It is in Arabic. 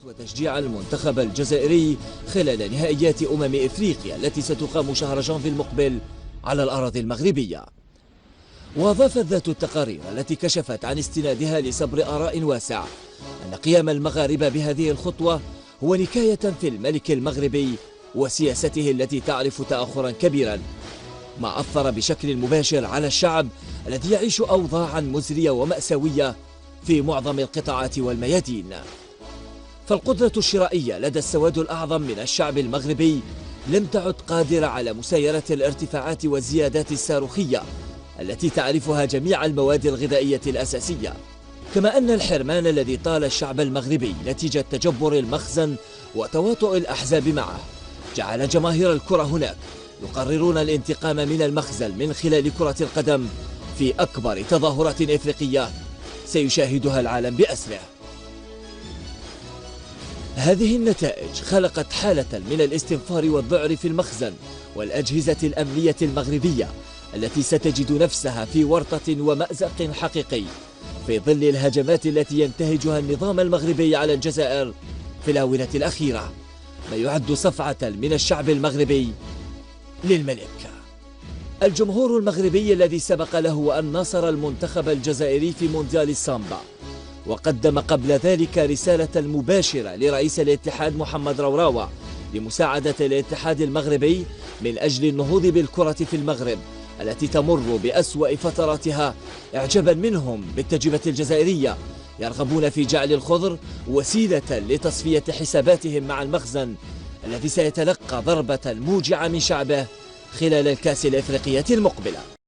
وتشجيع المنتخب الجزائري خلال نهائيات إفريقيا التي ستقام شهر جانفي المقبل على الأراضي المغربية. وأضافت ذات التقارير التي كشفت عن استنادها لصبر آراء واسع أن قيام المغاربة بهذه الخطوة هو نكاية في الملك المغربي وسياسته التي تعرف تأخرا كبيرا، ما أثر بشكل مباشر على الشعب الذي يعيش أوضاعا مزرية ومأساوية في معظم القطاعات والميادين. فالقدرة الشرائية لدى السواد الأعظم من الشعب المغربي لم تعد قادرة على مسايرة الارتفاعات والزيادات الصاروخية التي تعرفها جميع المواد الغذائية الأساسية، كما أن الحرمان الذي طال الشعب المغربي نتيجة تجبر المخزن وتواطؤ الأحزاب معه جعل جماهير الكرة هناك يقررون الانتقام من المخزن من خلال كرة القدم في أكبر تظاهرات إفريقية سيشاهدها العالم بأسره. هذه النتائج خلقت حالة من الاستنفار والذعر في المخزن والأجهزة الأمنية المغربية التي ستجد نفسها في ورطة ومأزق حقيقي في ظل الهجمات التي ينتهجها النظام المغربي على الجزائر في الآونة الأخيرة، ما يعد صفعة من الشعب المغربي للملك. الجمهور المغربي الذي سبق له أن ناصر المنتخب الجزائري في مونديال السامبا وقدم قبل ذلك رسالة مباشرة لرئيس الاتحاد محمد روراوة لمساعدة الاتحاد المغربي من أجل النهوض بالكرة في المغرب التي تمر بأسوأ فتراتها، إعجابا منهم بالتجربة الجزائرية يرغبون في جعل الخضر وسيلة لتصفية حساباتهم مع المخزن الذي سيتلقى ضربة موجعة من شعبه خلال الكأس الإفريقية المقبلة.